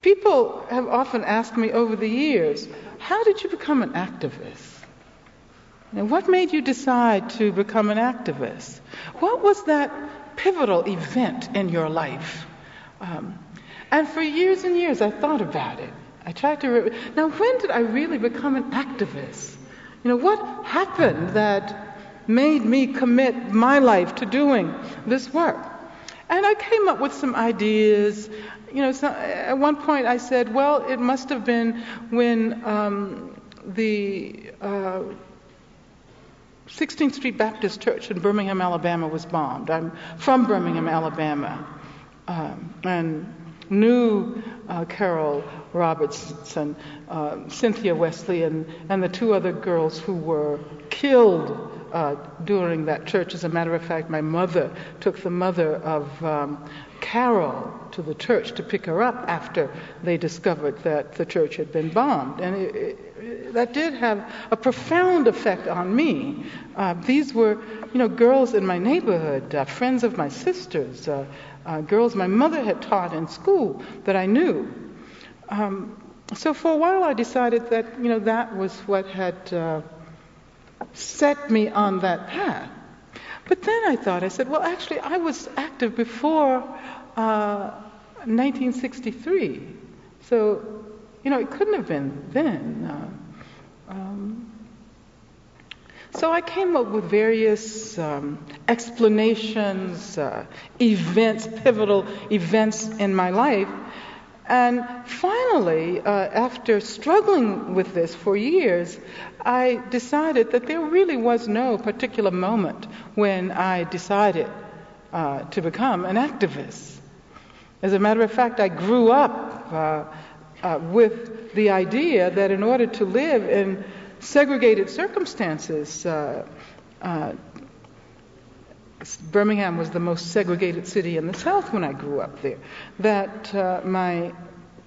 People have often asked me over the years, how did you become an activist? And what made you decide to become an activist? What was that pivotal event in your life? And for years and years, I thought about it. I tried to. Now, when did I really become an activist? What happened that made me commit my life to doing this work? And I came up with some ideas. So at one point I said, well, it must have been when the 16th Street Baptist Church in Birmingham, Alabama was bombed. I'm from Birmingham, Alabama, and knew Carol Robertson, Cynthia Wesley, and the two other girls who were killed during that church. As a matter of fact, my mother took the mother of Carol to the church to pick her up after they discovered that the church had been bombed. And that did have a profound effect on me. These were, girls in my neighborhood, friends of my sisters, girls my mother had taught in school that I knew. So for a while I decided that, that was what had set me on that path. But then I said, well, actually, I was active before 1963. So, it couldn't have been then. So I came up with various explanations, events, pivotal events in my life. And finally, after struggling with this for years, I decided that there really was no particular moment when I decided to become an activist. As a matter of fact, I grew up with the idea that in order to live in segregated circumstances, Birmingham was the most segregated city in the South when I grew up there, that my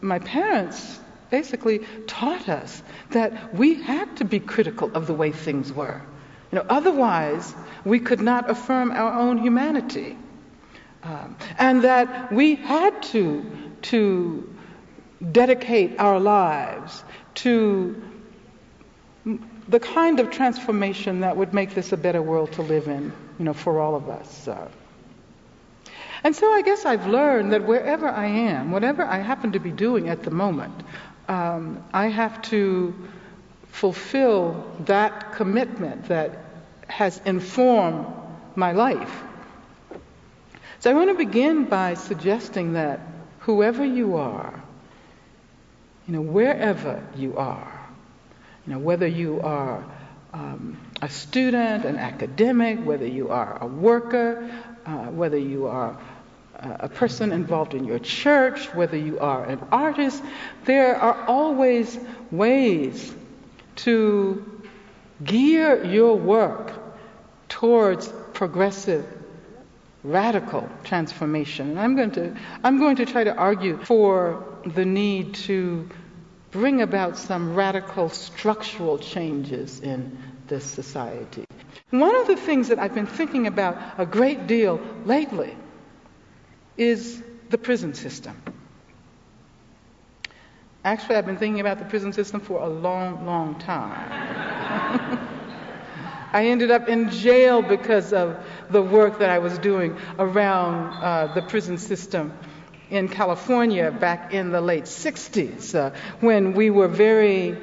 parents basically taught us that we had to be critical of the way things were. Otherwise, we could not affirm our own humanity. And that we had to dedicate our lives to the kind of transformation that would make this a better world to live in, for all of us. And so I guess I've learned that wherever I am, whatever I happen to be doing at the moment, I have to fulfill that commitment that has informed my life. So I want to begin by suggesting that whoever you are, wherever you are, whether you are a student, an academic, whether you are a worker, whether you are a person involved in your church, whether you are an artist, there are always ways to gear your work towards progressive, radical transformation. And I'm going to try to argue for the need to bring about some radical structural changes in this society. One of the things that I've been thinking about a great deal lately is the prison system. Actually, I've been thinking about the prison system for a long, long time. I ended up in jail because of the work that I was doing around the prison system in California back in the late 60s, when we were very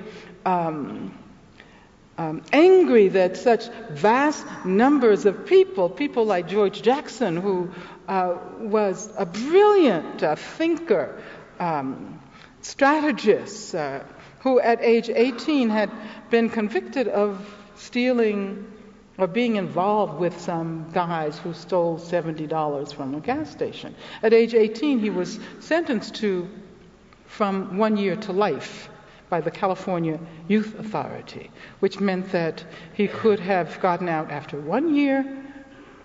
angry that such vast numbers of people like George Jackson, who was a brilliant thinker, strategist, who at age 18 had been convicted of stealing or being involved with some guys who stole $70 from a gas station. At age 18, he was sentenced to from 1 year to life by the California Youth Authority, which meant that he could have gotten out after 1 year,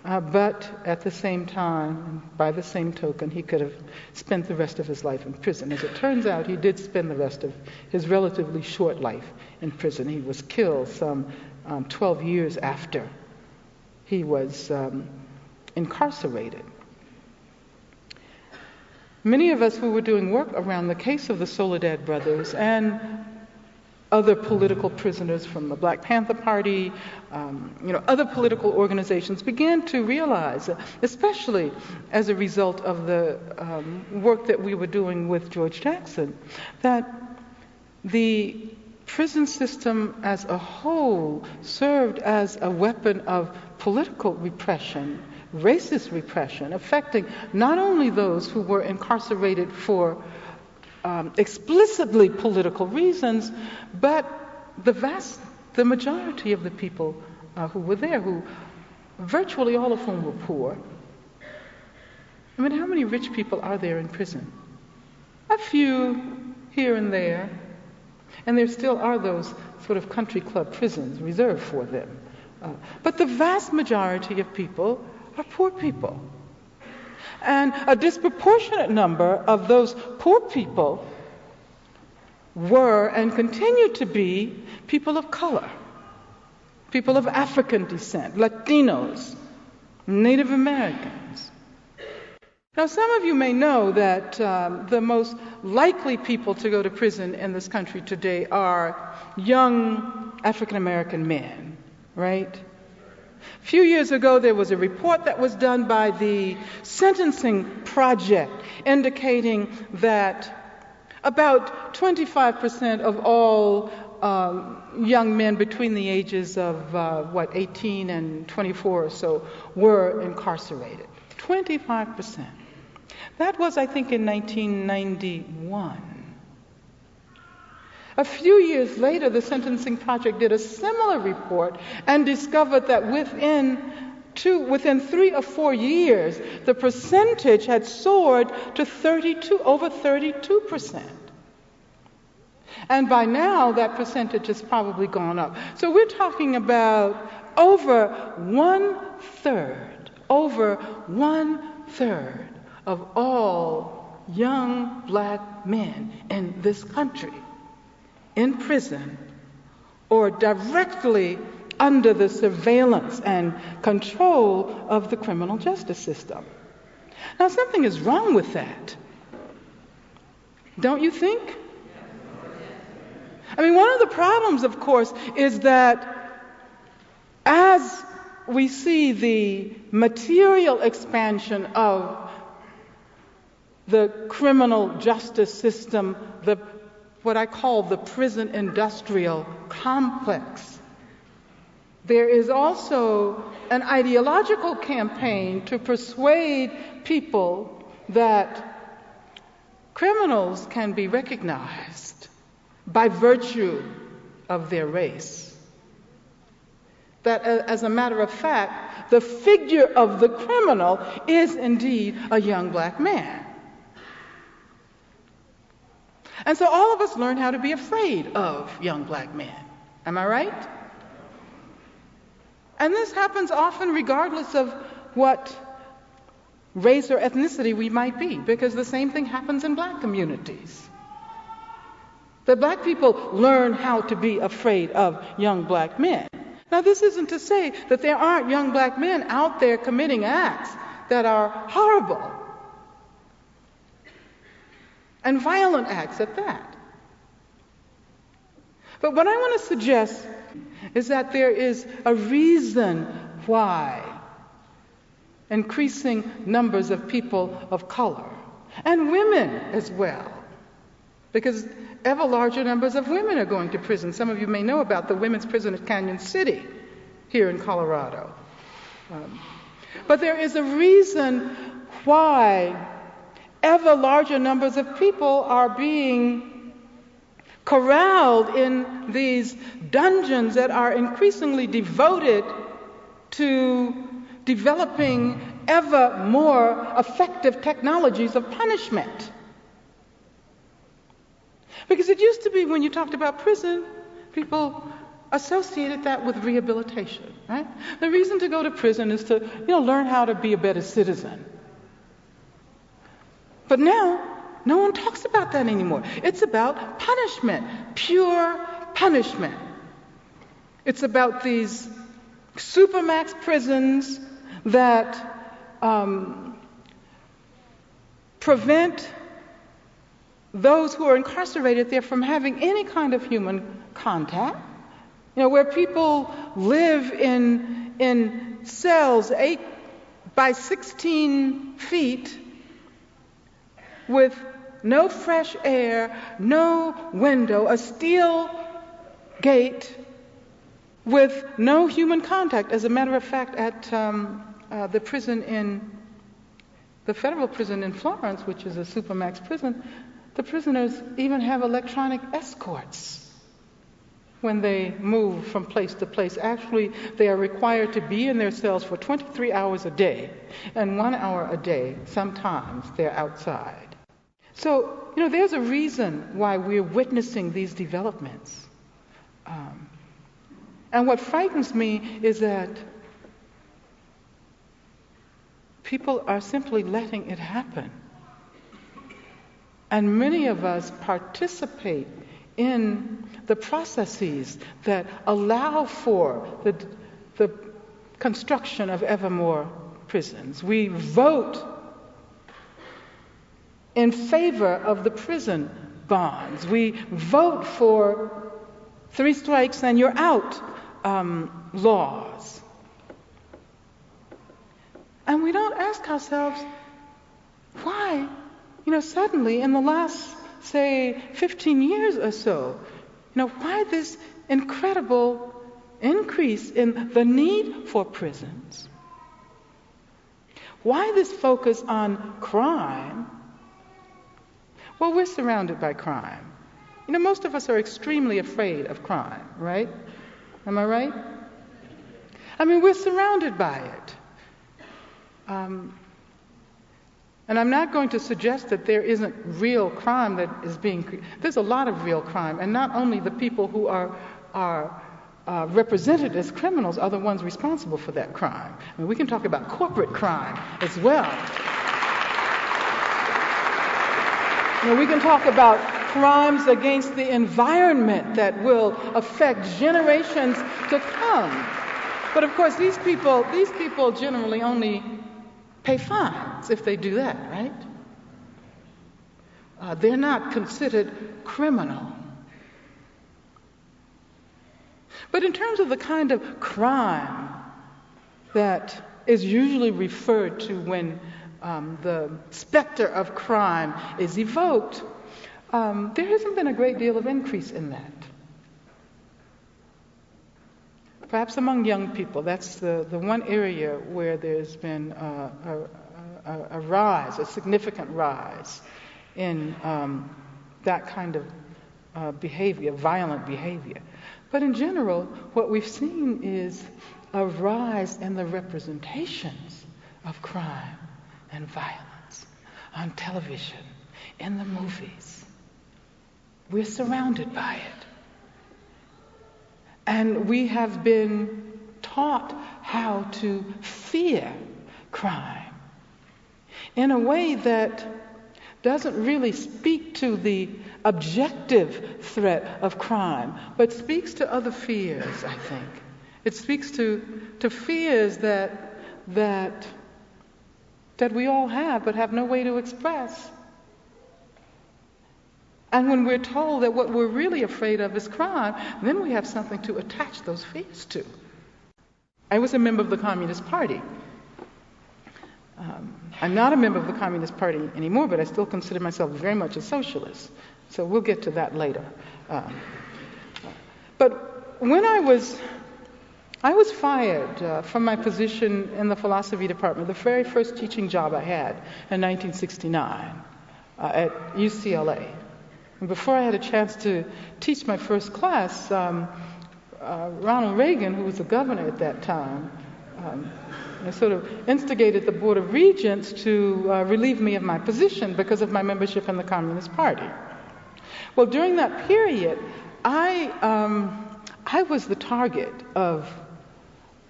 but at the same time, by the same token, he could have spent the rest of his life in prison. As it turns out, he did spend the rest of his relatively short life in prison. He was killed some 12 years after he was incarcerated. Many of us who were doing work around the case of the Soledad brothers and other political prisoners from the Black Panther Party, other political organizations began to realize, especially as a result of the work that we were doing with George Jackson, that the prison system as a whole served as a weapon of political repression, racist repression, affecting not only those who were incarcerated for explicitly political reasons, but the majority of the people who were there, who virtually all of whom were poor. I mean, how many rich people are there in prison? A few here and there. And there still are those sort of country club prisons reserved for them. But the vast majority of people are poor people. And a disproportionate number of those poor people were and continue to be people of color, people of African descent, Latinos, Native Americans. Now, some of you may know that the most likely people to go to prison in this country today are young African American men, right? A few years ago, there was a report that was done by the Sentencing Project indicating that about 25% of all young men between the ages of, 18 and 24 or so were incarcerated. 25%. That was, I think, in 1991. A few years later, the Sentencing Project did a similar report and discovered that within 3 or 4 years, the percentage had soared to over 32%. And by now, that percentage has probably gone up. So we're talking about over one-third of all young black men in this country in prison or directly under the surveillance and control of the criminal justice system. Now, something is wrong with that. Don't you think? I mean, one of the problems, of course, is that as we see the material expansion of the criminal justice system, what I call the prison industrial complex, there is also an ideological campaign to persuade people that criminals can be recognized by virtue of their race. That, as a matter of fact, the figure of the criminal is indeed a young black man. And so all of us learn how to be afraid of young black men. Am I right? And this happens often regardless of what race or ethnicity we might be, because the same thing happens in black communities. That black people learn how to be afraid of young black men. Now, this isn't to say that there aren't young black men out there committing acts that are horrible and violent acts at that. But what I want to suggest is that there is a reason why increasing numbers of people of color, and women as well, because ever larger numbers of women are going to prison. Some of you may know about the women's prison at Canyon City here in Colorado. But there is a reason why ever larger numbers of people are being corralled in these dungeons that are increasingly devoted to developing ever more effective technologies of punishment. Because it used to be when you talked about prison, people associated that with rehabilitation, right? The reason to go to prison is to, learn how to be a better citizen. But now, no one talks about that anymore. It's about punishment, pure punishment. It's about these supermax prisons that prevent those who are incarcerated there from having any kind of human contact. Where people live in cells 8 by 16 feet with no fresh air, no window, a steel gate with no human contact. As a matter of fact, at the federal prison in Florence, which is a supermax prison, the prisoners even have electronic escorts when they move from place to place. Actually, they are required to be in their cells for 23 hours a day, and 1 hour a day, sometimes they're outside. So, there's a reason why we're witnessing these developments. And what frightens me is that people are simply letting it happen. And many of us participate in the processes that allow for the construction of ever more prisons. We vote in favor of the prison bonds. We vote for 3 strikes and you're out laws. And we don't ask ourselves, why, suddenly in the last, say, 15 years or so, why this incredible increase in the need for prisons? Why this focus on crime? Well, we're surrounded by crime. Most of us are extremely afraid of crime, right? Am I right? We're surrounded by it. And I'm not going to suggest that there isn't real crime that is being... There's a lot of real crime, and not only the people who are represented as criminals are the ones responsible for that crime. We can talk about corporate crime as well. We can talk about crimes against the environment that will affect generations to come. But of course, these people generally only pay fines if they do that, right? They're not considered criminal. But in terms of the kind of crime that is usually referred to when the specter of crime is evoked, there hasn't been a great deal of increase in that. Perhaps among young people, that's the one area where there's been a rise, a significant rise in that kind of behavior, violent behavior. But in general, what we've seen is a rise in the representations of crime and violence on television, in the movies. We're surrounded by it. And we have been taught how to fear crime in a way that doesn't really speak to the objective threat of crime, but speaks to other fears, I think. It speaks to fears that we all have, but have no way to express. And when we're told that what we're really afraid of is crime, then we have something to attach those fears to. I was a member of the Communist Party. I'm not a member of the Communist Party anymore, but I still consider myself very much a socialist. So we'll get to that later. But when I was fired from my position in the philosophy department, the very first teaching job I had in 1969 at UCLA. And before I had a chance to teach my first class, Ronald Reagan, who was the governor at that time, sort of instigated the Board of Regents to relieve me of my position because of my membership in the Communist Party. Well, during that period, I was the target of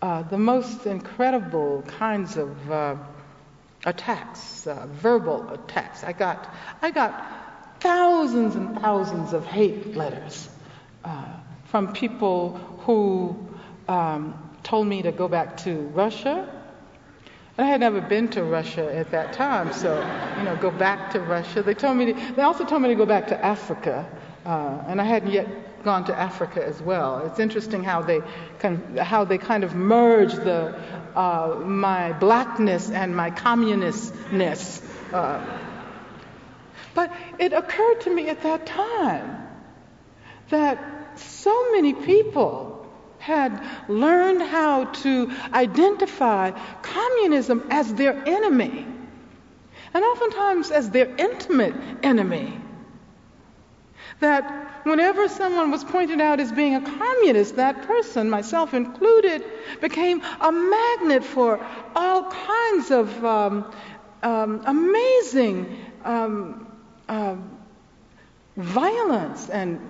the most incredible kinds of attacks, verbal attacks. I got thousands and thousands of hate letters from people who told me to go back to Russia, And I had never been to Russia at that time, so, go back to Russia. They also told me to go back to Africa, and I hadn't yet gone to Africa as well. It's interesting how they kind of merge my blackness and my communistness. But it occurred to me at that time that so many people had learned how to identify communism as their enemy, and oftentimes as their intimate enemy. That whenever someone was pointed out as being a communist, that person, myself included, became a magnet for all kinds of amazing violence and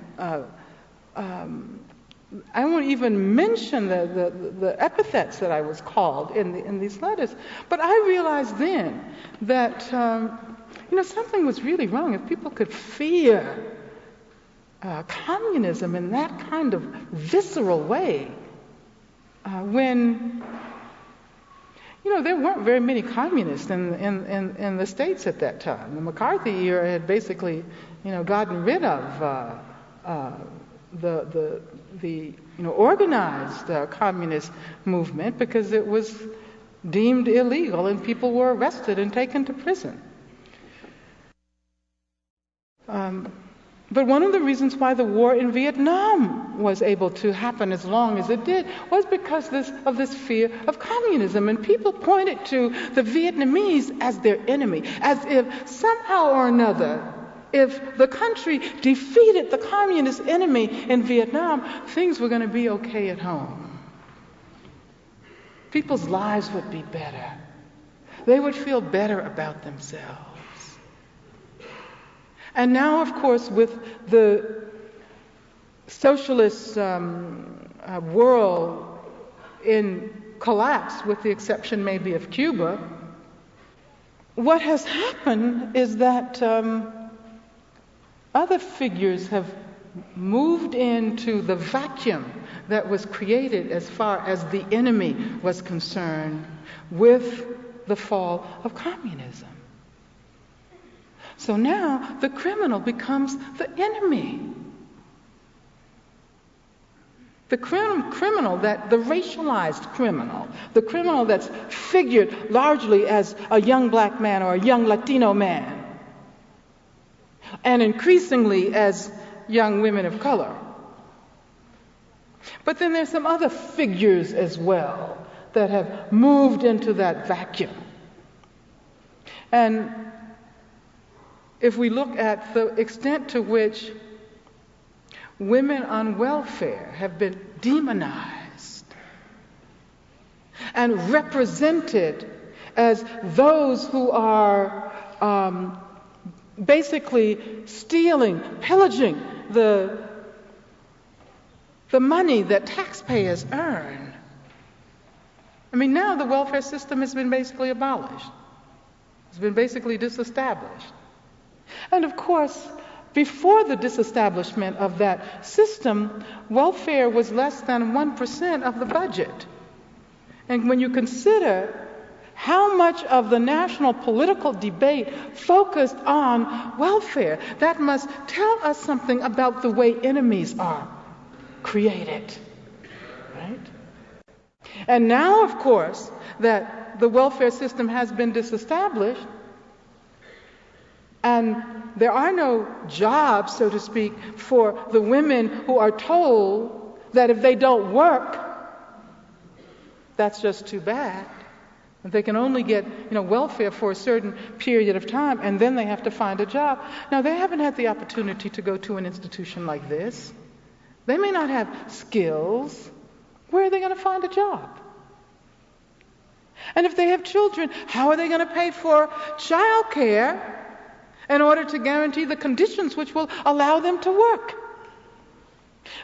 I won't even mention the epithets that I was called in these letters. But I realized then that something was really wrong. If people could fear communism in that kind of visceral way, when there weren't very many communists in the States at that time. The McCarthy era had basically gotten rid of the organized communist movement because it was deemed illegal and people were arrested and taken to prison. But one of the reasons why the war in Vietnam was able to happen as long as it did was because of this fear of communism. And people pointed to the Vietnamese as their enemy, as if somehow or another, if the country defeated the communist enemy in Vietnam, things were going to be okay at home. People's lives would be better. They would feel better about themselves. And now, of course, with the socialist world in collapse, with the exception maybe of Cuba, what has happened is that other figures have moved into the vacuum that was created as far as the enemy was concerned with the fall of communism. So now the criminal becomes the enemy. The criminal, the racialized criminal, the criminal that's figured largely as a young black man or a young Latino man, and increasingly as young women of color. But then there's some other figures as well that have moved into that vacuum. And if we look at the extent to which women on welfare have been demonized and represented as those who are basically stealing, pillaging the money that taxpayers earn. I mean, now the welfare system has been basically abolished. It's been basically disestablished. And of course, before the disestablishment of that system, welfare was less than 1% of the budget. And when you consider how much of the national political debate focused on welfare, that must tell us something about the way enemies are created, right? And now, of course, that the welfare system has been disestablished, and there are no jobs, so to speak, for the women who are told that if they don't work, that's just too bad. They can only get, welfare for a certain period of time, and then they have to find a job. Now, they haven't had the opportunity to go to an institution like this. They may not have skills. Where are they going to find a job? And if they have children, how are they going to pay for child care in order to guarantee the conditions which will allow them to work?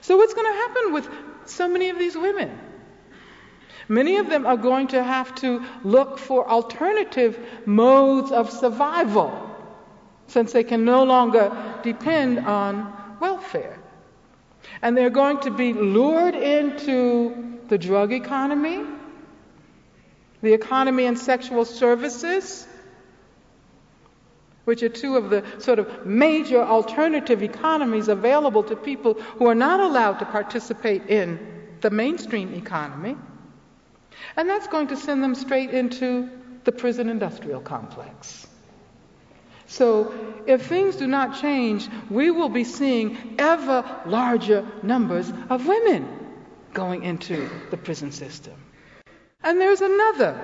So what's going to happen with so many of these women? Many of them are going to have to look for alternative modes of survival, since they can no longer depend on welfare. And they're going to be lured into the drug economy, the economy and sexual services, which are two of the sort of major alternative economies available to people who are not allowed to participate in the mainstream economy. And that's going to send them straight into the prison industrial complex. So if things do not change, we will be seeing ever larger numbers of women going into the prison system. And there's another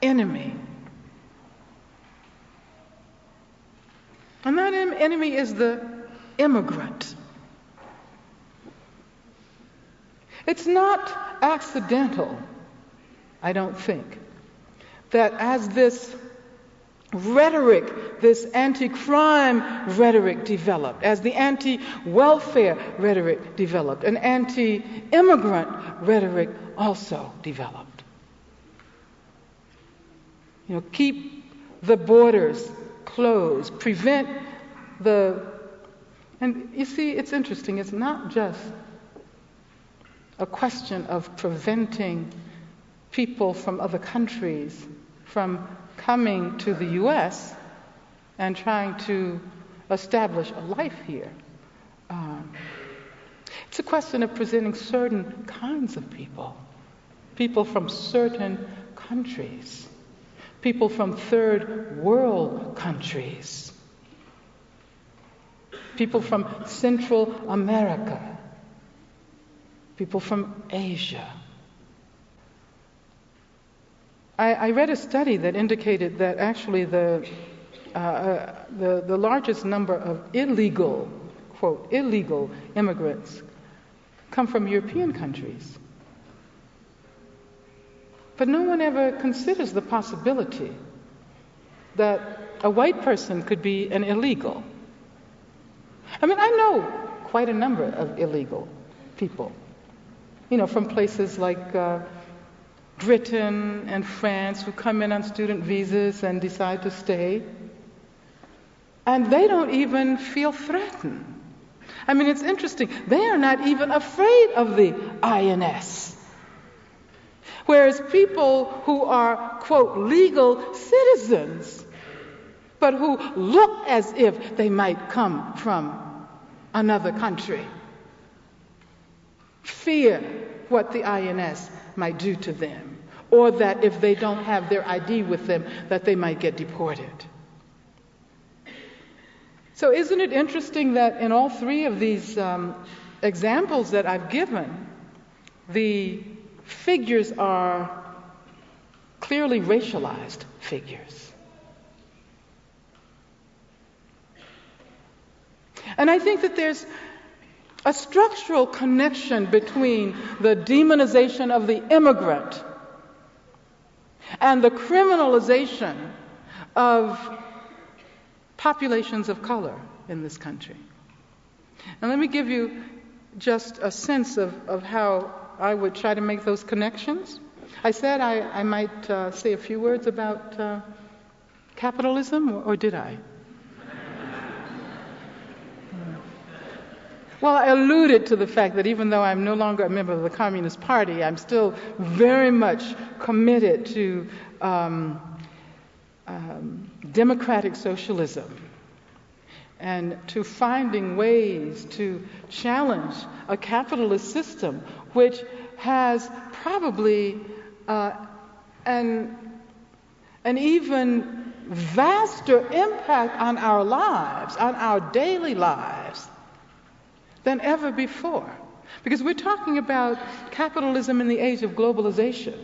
enemy. And that enemy is the immigrant. It's not accidental, I don't think, that as this rhetoric, this anti-crime rhetoric developed, as the anti-welfare rhetoric developed, an anti-immigrant rhetoric also developed. You know, keep the borders closed, prevent and you see, it's interesting, it's not just a question of preventing people from other countries from coming to the U.S. and trying to establish a life here. It's a question of presenting certain kinds of people from certain countries, people from third world countries, people from Central America, people from Asia. I read a study that indicated that actually the largest number of illegal, quote, illegal immigrants come from European countries. But no one ever considers the possibility that a white person could be an illegal. I mean, I know quite a number of illegal people, you know, from places like Britain and France who come in on student visas and decide to stay. And they don't even feel threatened. I mean, it's interesting. They are not even afraid of the INS. Whereas people who are, quote, legal citizens, but who look as if they might come from another country, fear what the INS might do to them, or that if they don't have their ID with them, that they might get deported. So isn't it interesting that in all three of these examples that I've given, the figures are clearly racialized figures? And I think that there's a structural connection between the demonization of the immigrant and the criminalization of populations of color in this country. And let me give you just a sense of how I would try to make those connections. I said I might say a few words about capitalism, or did I? Well, I alluded to the fact that even though I'm no longer a member of the Communist Party, I'm still very much committed to democratic socialism and to finding ways to challenge a capitalist system which has probably an even vaster impact on our lives, on our daily lives, than ever before. Because we're talking about capitalism in the age of globalization,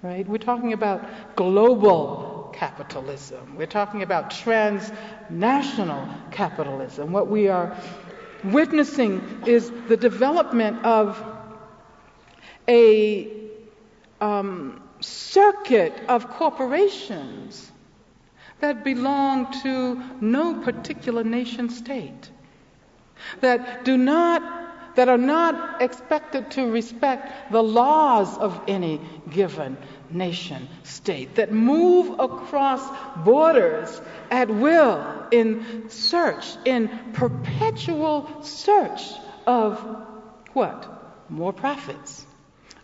right? We're talking about global capitalism. We're talking about transnational capitalism. What we are witnessing is the development of a circuit of corporations that belong to no particular nation state, that are not expected to respect the laws of any given nation state, that move across borders at will in perpetual search of what? More profits.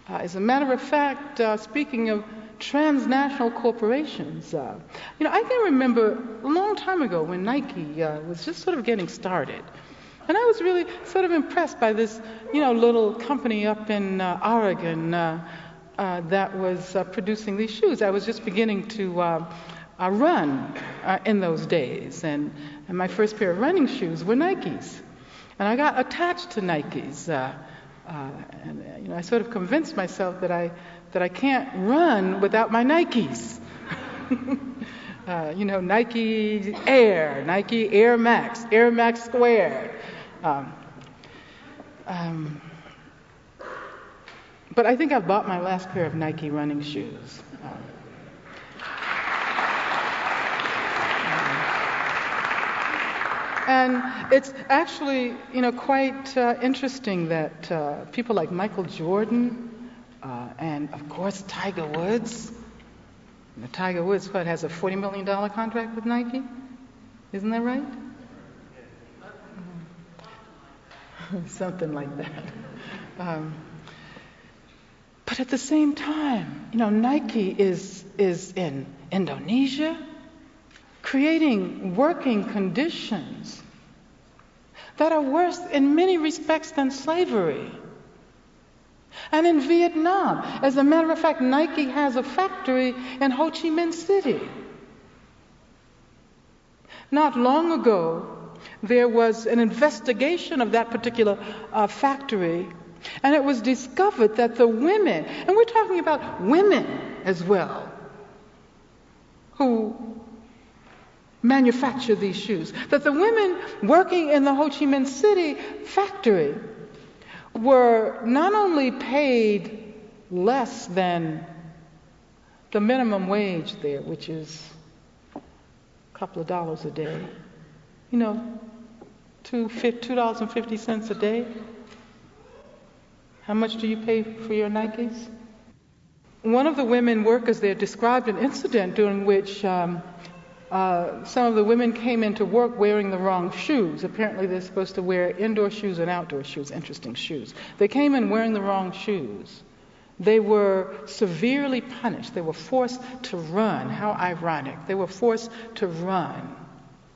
As a matter of fact, speaking of transnational corporations. I can remember a long time ago when Nike was just sort of getting started. And I was really sort of impressed by this, little company up in Oregon that was producing these shoes. I was just beginning to run in those days, and my first pair of running shoes were Nikes. And I got attached to Nikes, and I sort of convinced myself that I can't run without my Nikes. Nike Air, Nike Air Max, Air Max Squared. But I think I bought my last pair of Nike running shoes. And it's actually, quite interesting that people like Michael Jordan and, of course, Tiger Woods. Tiger Woods, has a $40 million contract with Nike? Isn't that right? Something like that. But at the same time, Nike is in Indonesia, creating working conditions that are worse in many respects than slavery. And in Vietnam, as a matter of fact, Nike has a factory in Ho Chi Minh City. Not long ago, there was an investigation of that particular factory, and it was discovered that the women, and we're talking about women as well, who manufacture these shoes, that the women working in the Ho Chi Minh City factory were not only paid less than the minimum wage there, which is a couple of dollars a day, $2.50 a day. How much do you pay for your Nikes? One of the women workers there described an incident during which some of the women came into work wearing the wrong shoes. Apparently they're supposed to wear indoor shoes and outdoor shoes, interesting shoes. They came in wearing the wrong shoes. They were severely punished. They were forced to run. How ironic. They were forced to run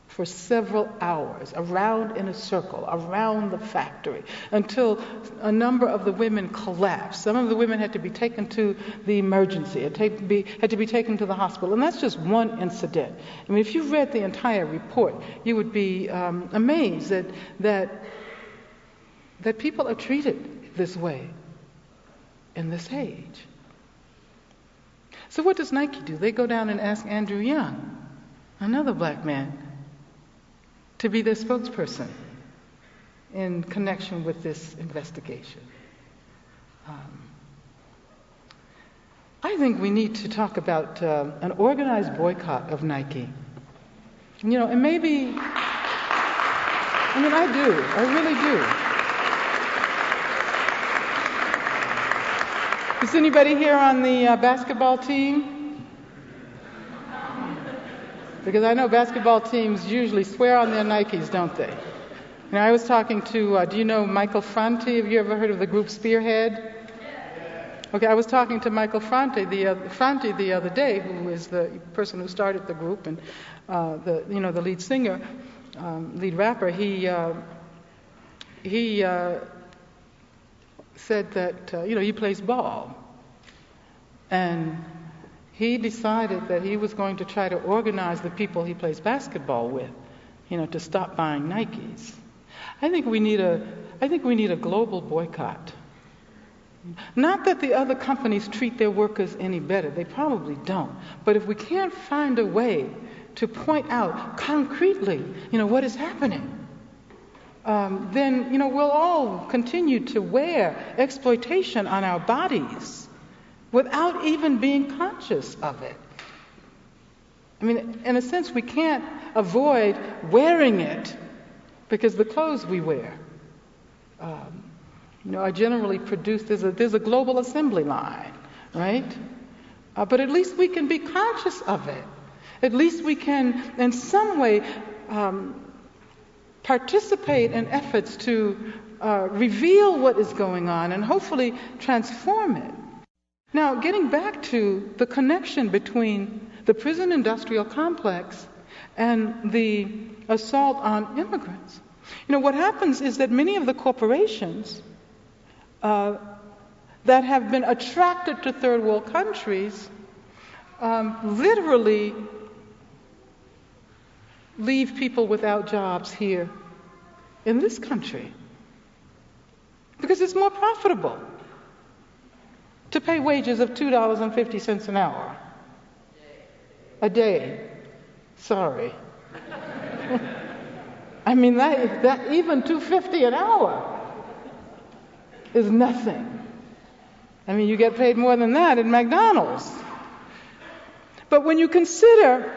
for several hours around in a circle, around the factory, until a number of the women collapsed. Some of the women had to be taken to the emergency, had to be taken to the hospital. And that's just one incident. I mean, if you read the entire report, you would be amazed that people are treated this way in this age. So what does Nike do? They go down and ask Andrew Young, another black man, to be their spokesperson in connection with this investigation. I think we need to talk about an organized boycott of Nike. And maybe, I really do. Is anybody here on the basketball team? Because I know basketball teams usually swear on their Nikes, don't they? I was talking to, do you know Michael Franti? Have you ever heard of the group Spearhead? Okay, I was talking to Michael Franti the other day, who is the person who started the group and the lead singer, lead rapper. He said that he plays ball, and he decided that he was going to try to organize the people he plays basketball with, to stop buying Nikes. I think we need a global boycott. Not that the other companies treat their workers any better. They probably don't. But if we can't find a way to point out concretely, what is happening, then, we'll all continue to wear exploitation on our bodies without even being conscious of it. I mean, in a sense, we can't avoid wearing it because the clothes we wear are generally produced. There's a global assembly line, right? But at least we can be conscious of it. At least we can, in some way, participate in efforts to reveal what is going on and hopefully transform it. Now, getting back to the connection between the prison industrial complex and the assault on immigrants. What happens is that many of the corporations that have been attracted to third world countries literally leave people without jobs here in this country because it's more profitable to pay wages of $2.50 an hour a day. Sorry. I mean, that even $2.50 an hour is nothing. I mean, you get paid more than that at McDonald's. But when you consider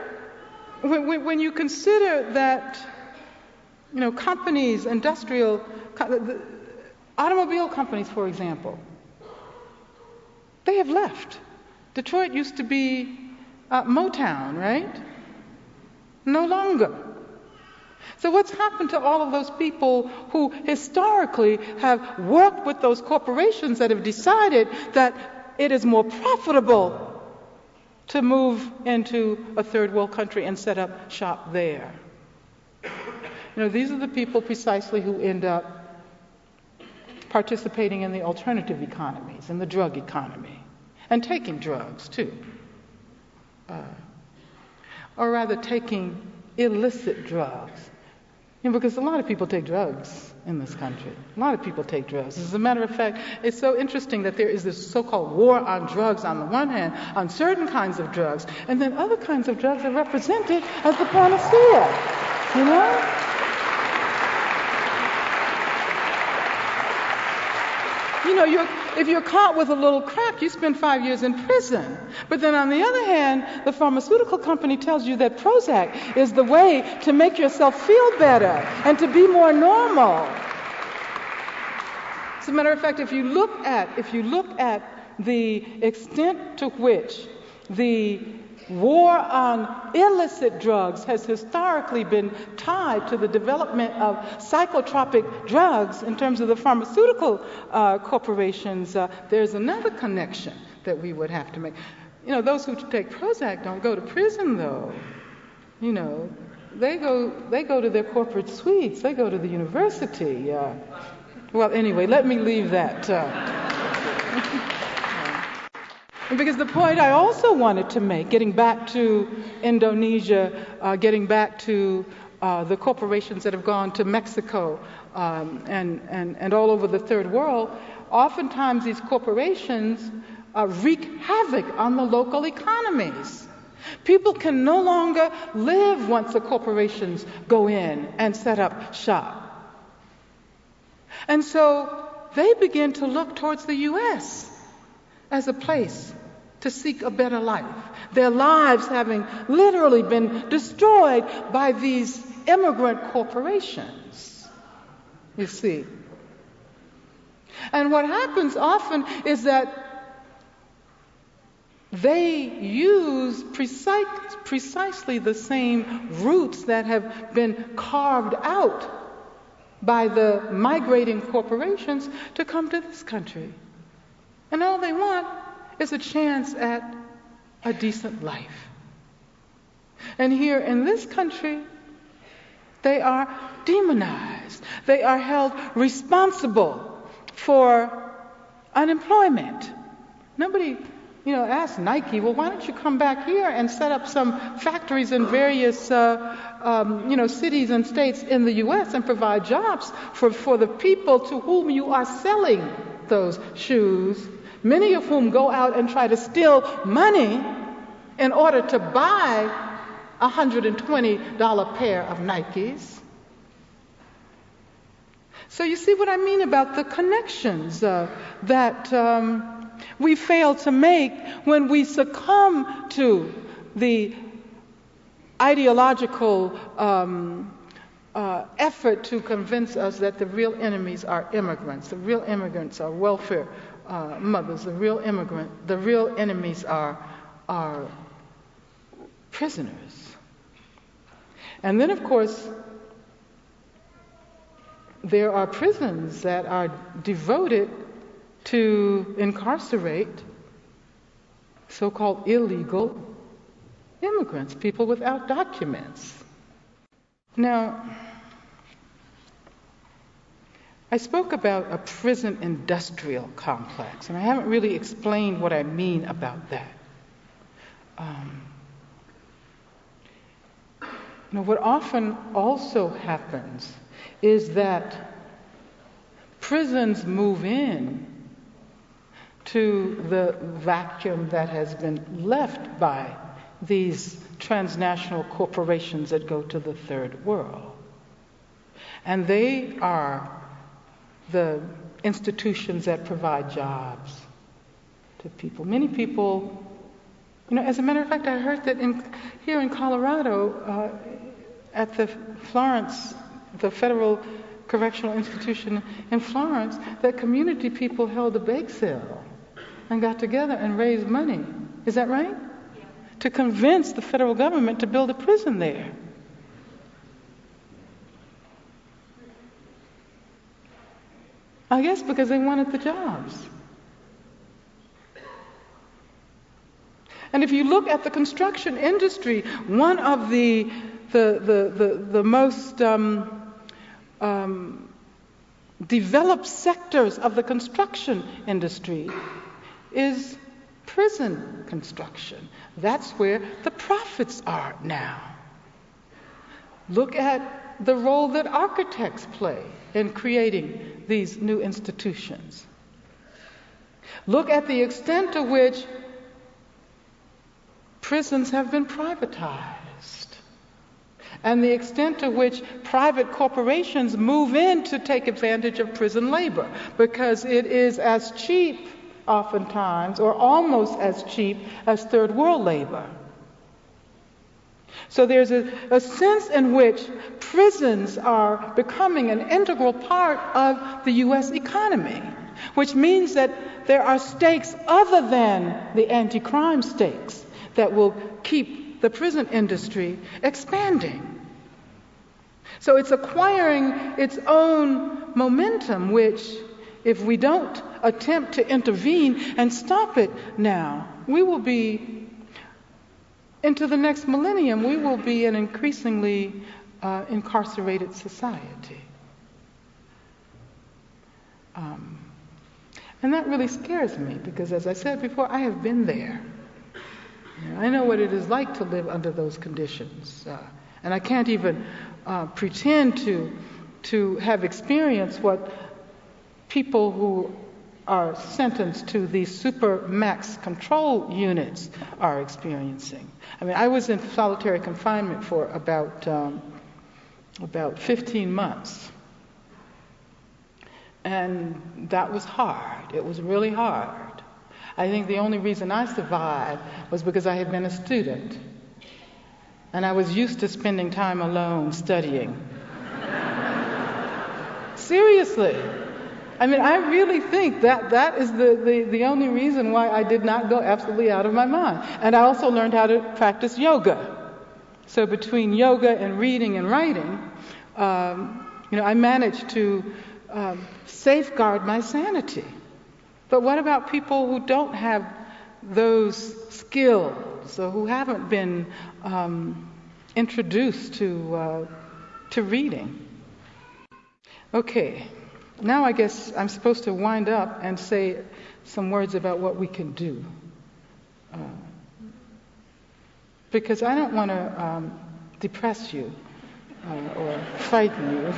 that, companies, automobile companies, for example, they have left. Detroit used to be Motown, right? No longer. So what's happened to all of those people who historically have worked with those corporations that have decided that it is more profitable to move into a third world country and set up shop there? These are the people precisely who end up participating in the alternative economies, in the drug economy, and taking drugs too. Or rather taking illicit drugs. Because a lot of people take drugs in this country. A lot of people take drugs. As a matter of fact, it's so interesting that there is this so-called war on drugs on the one hand, on certain kinds of drugs, and then other kinds of drugs are represented as the panacea. If you're caught with a little crack, you spend 5 years in prison. But then on the other hand, the pharmaceutical company tells you that Prozac is the way to make yourself feel better and to be more normal. As a matter of fact, if you look at the extent to which the war on illicit drugs has historically been tied to the development of psychotropic drugs in terms of the pharmaceutical corporations, there's another connection that we would have to make. Those who take Prozac don't go to prison, though. They go to their corporate suites. They go to the university. Well, anyway, let me leave that. Because the point I also wanted to make, getting back to Indonesia, getting back to the corporations that have gone to Mexico and all over the third world, oftentimes these corporations wreak havoc on the local economies. People can no longer live once the corporations go in and set up shop. And so they begin to look towards the U.S. as a place to seek a better life. Their lives having literally been destroyed by these immigrant corporations, you see. And what happens often is that they use precisely the same routes that have been carved out by the migrating corporations to come to this country. And all they want is a chance at a decent life. And here in this country, they are demonized. They are held responsible for unemployment. Nobody, asked Nike, well, why don't you come back here and set up some factories in various, cities and states in the U.S. and provide jobs for the people to whom you are selling those shoes, many of whom go out and try to steal money in order to buy a $120 pair of Nikes. So you see what I mean about the connections that we fail to make when we succumb to the ideological effort to convince us that the real enemies are immigrants. The real immigrants are welfare mothers. The real enemies are prisoners. And then, of course, there are prisons that are devoted to incarcerate so-called illegal immigrants, people without documents. Now, I spoke about a prison industrial complex, and I haven't really explained what I mean about that. What often also happens is that prisons move in to the vacuum that has been left by these transnational corporations that go to the third world. And they are the institutions that provide jobs to people. Many people, as a matter of fact, I heard that here in Colorado, at the Florence, the Federal Correctional Institution in Florence, that community people held a bake sale and got together and raised money. Is that right? Yeah. To convince the federal government to build a prison there. I guess because they wanted the jobs. And if you look at the construction industry, one of the most developed sectors of the construction industry is prison construction. That's where the profits are now. Look at the role that architects play in creating these new institutions. Look at the extent to which prisons have been privatized, and the extent to which private corporations move in to take advantage of prison labor, because it is as cheap oftentimes, or almost as cheap as third world labor. So there's a sense in which prisons are becoming an integral part of the U.S. economy, which means that there are stakes other than the anti-crime stakes that will keep the prison industry expanding. So it's acquiring its own momentum, which, if we don't attempt to intervene and stop it now, we will be, into the next millennium, we will be an increasingly incarcerated society. And that really scares me, because as I said before, I have been there. I know what it is like to live under those conditions. And I can't even pretend to have experienced what people who are sentenced to these super max control units are experiencing. I mean, I was in solitary confinement for about 15 months. And that was hard. It was really hard. I think the only reason I survived was because I had been a student. And I was used to spending time alone studying. Seriously. I mean, I really think that is the only reason why I did not go absolutely out of my mind. And I also learned how to practice yoga. So between yoga and reading and writing, I managed to safeguard my sanity. But what about people who don't have those skills, or who haven't been introduced to reading? Okay, now I guess I'm supposed to wind up and say some words about what we can do. Because I don't want to depress you or frighten you.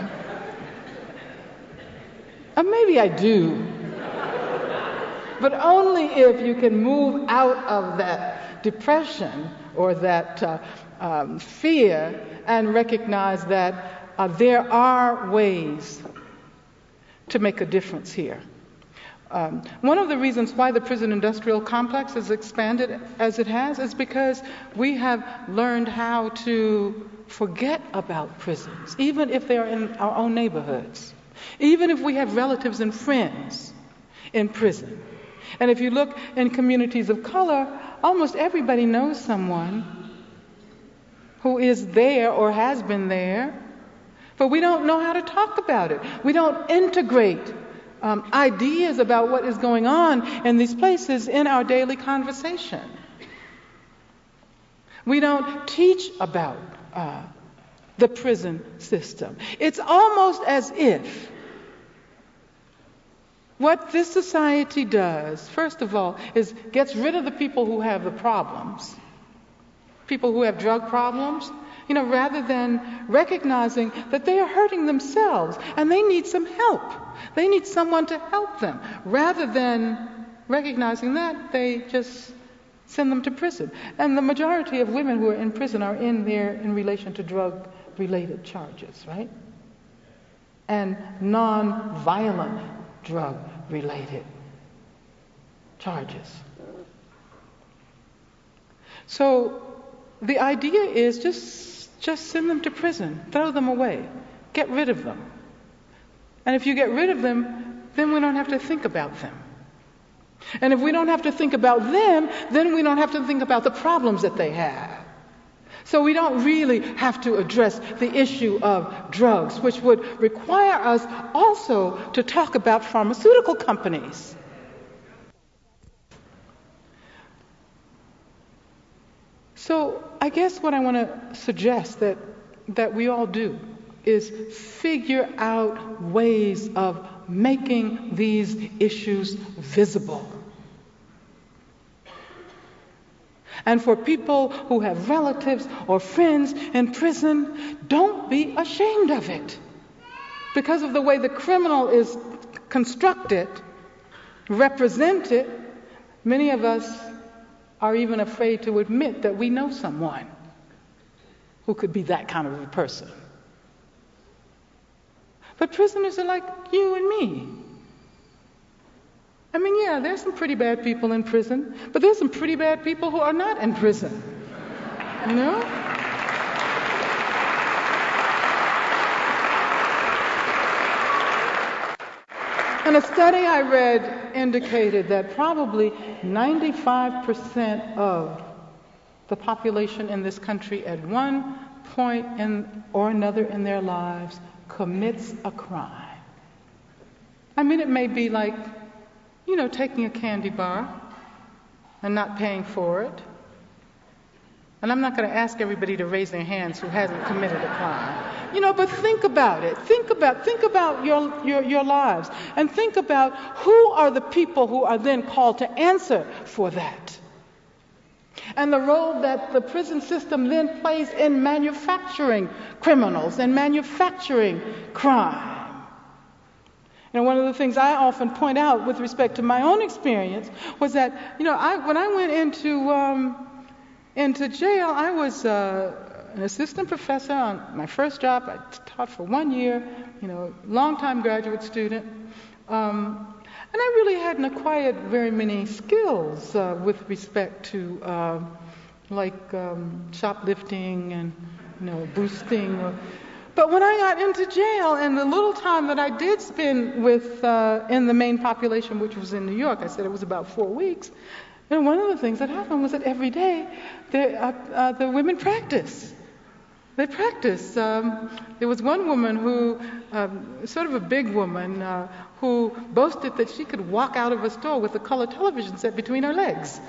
Or maybe I do. But only if you can move out of that depression or that fear and recognize that there are ways to make a difference here. One of the reasons why the prison industrial complex has expanded as it has is because we have learned how to forget about prisons, even if they are in our own neighborhoods, even if we have relatives and friends in prison. And if you look in communities of color, almost everybody knows someone who is there or has been there, but we don't know how to talk about it. We don't integrate ideas about what is going on in these places in our daily conversation. We don't teach about the prison system. It's almost as if what this society does, first of all, is gets rid of the people who have the problems, people who have drug problems, rather than recognizing that they are hurting themselves and they need some help. They need someone to help them. Rather than recognizing that, they just send them to prison. And the majority of women who are in prison are in there in relation to drug-related charges, right? And non-violent drug-related charges. So the idea is just send them to prison, throw them away, get rid of them. And if you get rid of them, then we don't have to think about them. And if we don't have to think about them, then we don't have to think about the problems that they have. So we don't really have to address the issue of drugs, which would require us also to talk about pharmaceutical companies. So I guess what I want to suggest that we all do is figure out ways of making these issues visible. And for people who have relatives or friends in prison, don't be ashamed of it. Because of the way the criminal is constructed, represented, many of us are even afraid to admit that we know someone who could be that kind of a person. But prisoners are like you and me. I mean, yeah, there's some pretty bad people in prison, but there's some pretty bad people who are not in prison. You know? And a study I read indicated that probably 95% of the population in this country at one point or another in their lives commits a crime. I mean, it may be like, taking a candy bar and not paying for it. And I'm not going to ask everybody to raise their hands who hasn't committed a crime. But think about it. Think about your lives. And think about who are the people who are then called to answer for that. And the role that the prison system then plays in manufacturing criminals and manufacturing crime. One of the things I often point out with respect to my own experience was that, when I went into jail, I was an assistant professor on my first job. I taught for 1 year, long-time graduate student. And I really hadn't acquired very many skills with respect to shoplifting and, boosting. But when I got into jail and the little time that I did spend with in the main population, which was in New York, I said it was about 4 weeks. And one of the things that happened was that every day the women practice. They practice. There was one woman who, sort of a big woman, who boasted that she could walk out of a store with a color television set between her legs.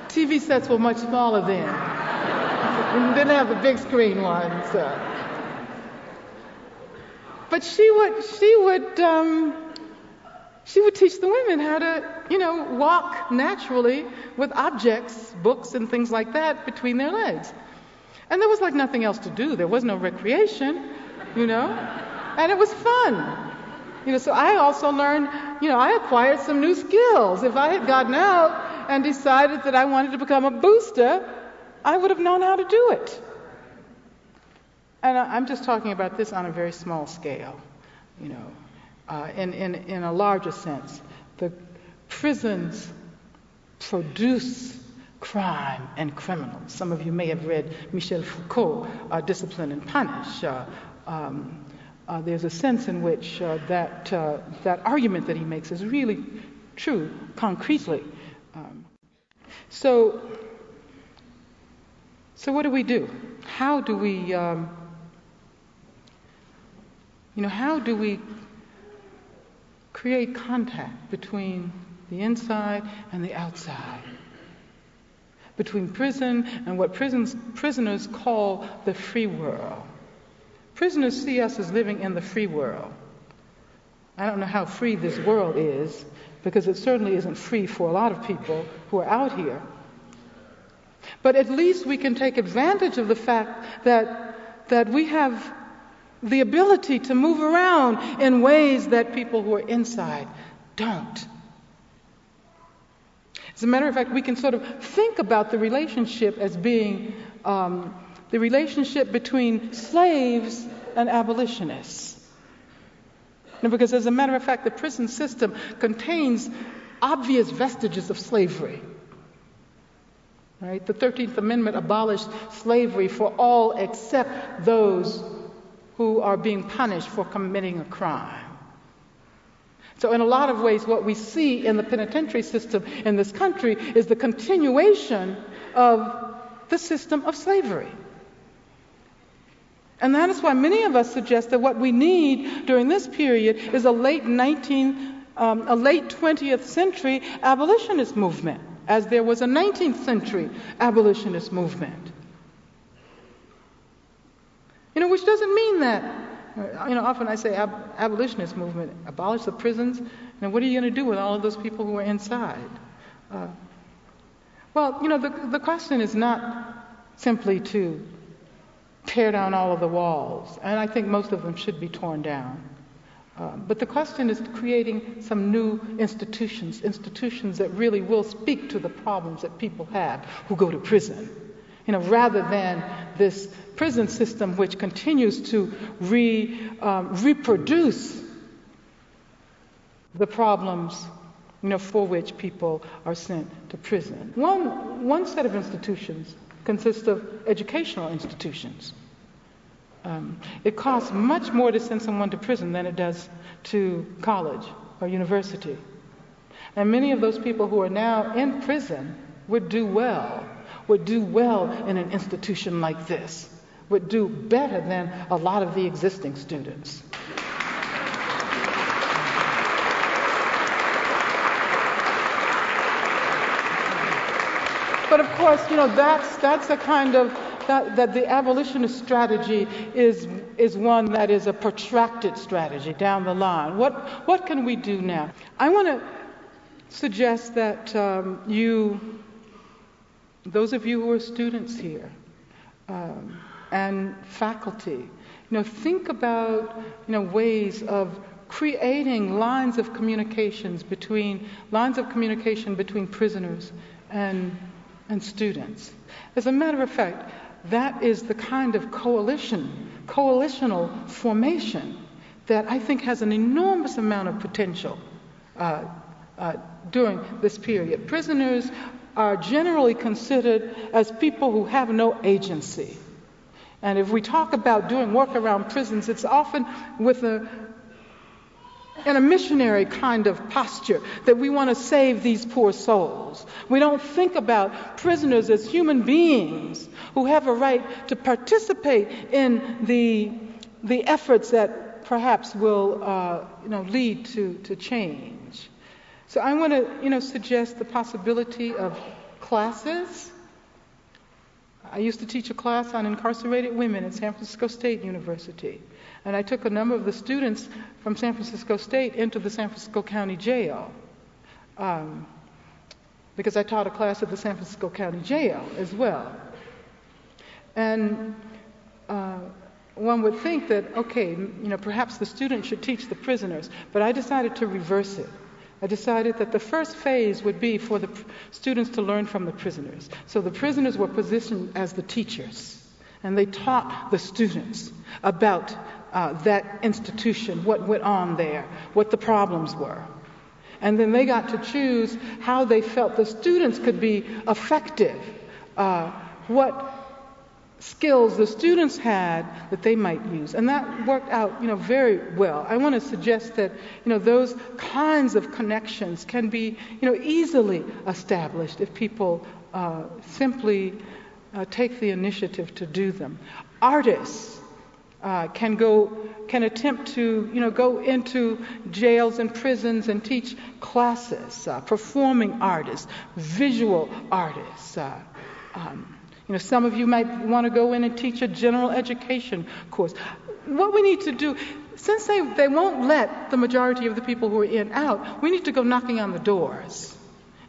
TV sets were much smaller then. We didn't have the big screen ones. But she would teach the women how to, walk naturally with objects, books and things like that between their legs. And there was like nothing else to do. There was no recreation, and it was fun. So I also learned, I acquired some new skills. If I had gotten out and decided that I wanted to become a booster, I would have known how to do it. And I'm just talking about this on a very small scale, in a larger sense. The prisons produce crime and criminals. Some of you may have read Michel Foucault, Discipline and Punish. There's a sense in which that argument that he makes is really true, concretely. So what do we do? How do we, how do we create contact between the inside and the outside? between prison and what prisoners call the free world. Prisoners see us as living in the free world. I don't know how free this world is, because it certainly isn't free for a lot of people who are out here. But at least we can take advantage of the fact that we have the ability to move around in ways that people who are inside don't. As a matter of fact, we can sort of think about the relationship as being the relationship between slaves and abolitionists. Because as a matter of fact, the prison system contains obvious vestiges of slavery. Right? The 13th Amendment abolished slavery for all except those who are being punished for committing a crime. So in a lot of ways, what we see in the penitentiary system in this country is the continuation of the system of slavery. And that is why many of us suggest that what we need during this period is a late 20th century abolitionist movement, as there was a 19th century abolitionist movement. Which doesn't mean that, often I say abolitionist movement, abolish the prisons, and what are you going to do with all of those people who are inside? The question is not simply to tear down all of the walls, and I think most of them should be torn down. But the question is creating some new institutions that really will speak to the problems that people have who go to prison, rather than this prison system which continues to reproduce the problems, for which people are sent to prison. One set of institutions consists of educational institutions. It costs much more to send someone to prison than it does to college or university. And many of those people who are now in prison would do well in an institution like this, would do better than a lot of the existing students. But of course, that's a kind of that the abolitionist strategy is one that is a protracted strategy down the line. What can we do now? I want to suggest that those of you who are students here and faculty, think about ways of creating lines of communication between prisoners and students. As a matter of fact, that is the kind of coalitional formation that I think has an enormous amount of potential during this period. Prisoners are generally considered as people who have no agency. And if we talk about doing work around prisons, it's often in a missionary kind of posture, that we want to save these poor souls. We don't think about prisoners as human beings who have a right to participate in the efforts that perhaps will lead to change. So I want to suggest the possibility of classes. I used to teach a class on incarcerated women at San Francisco State University. And I took a number of the students from San Francisco State into the San Francisco County Jail, because I taught a class at the San Francisco County Jail as well. And one would think that, okay, perhaps the students should teach the prisoners, but I decided to reverse it. I decided that the first phase would be for the students to learn from the prisoners. So the prisoners were positioned as the teachers, and they taught the students about that institution, what went on there, what the problems were. And then they got to choose how they felt the students could be effective, what skills the students had that they might use. And that worked out, very well. I want to suggest that, those kinds of connections can be, easily established if people simply take the initiative to do them. Artists can attempt to, go into jails and prisons and teach classes, performing artists, visual artists, Some of you might want to go in and teach a general education course. What we need to do, since they won't let the majority of the people who are in out, we need to go knocking on the doors.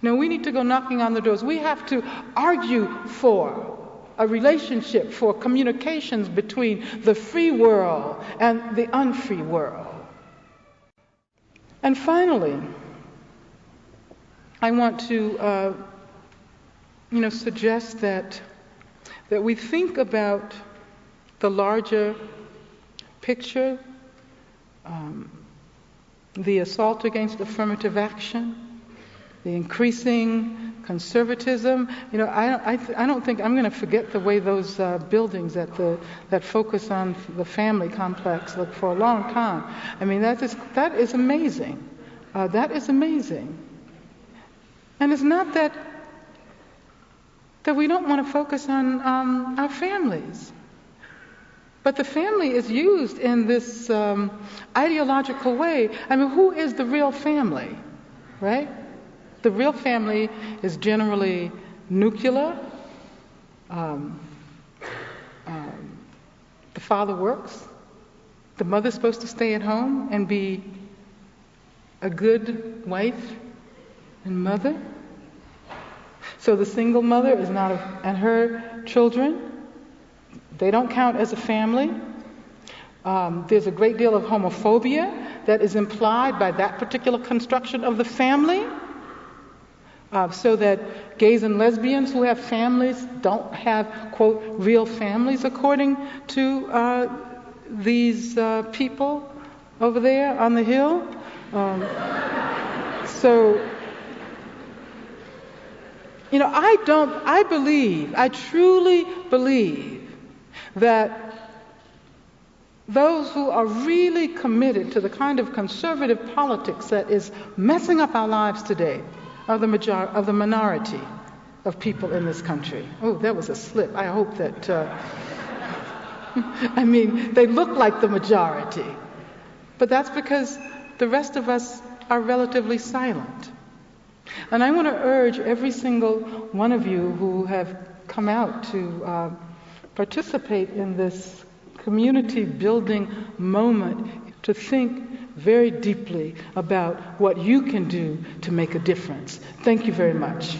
We need to go knocking on the doors. We have to argue for a relationship, for communications between the free world and the unfree world. And finally, I want to suggest that we think about the larger picture, the assault against affirmative action, the increasing conservatism. I don't think I'm going to forget the way those buildings that focus on the family complex look for a long time. That is amazing. That is amazing. And it's not that we don't want to focus on our families. But the family is used in this ideological way. Who is the real family, right? The real family is generally nuclear. The father works. The mother's supposed to stay at home and be a good wife and mother. So the single mother is not, and her children, they don't count as a family. There's a great deal of homophobia that is implied by that particular construction of the family. So that gays and lesbians who have families don't have, quote, real families, according to these people over there on the hill. I truly believe that those who are really committed to the kind of conservative politics that is messing up our lives today are the minority of people in this country. Oh, that was a slip. I hope that, they look like the majority. But that's because the rest of us are relatively silent. And I want to urge every single one of you who have come out to participate in this community building moment to think very deeply about what you can do to make a difference. Thank you very much.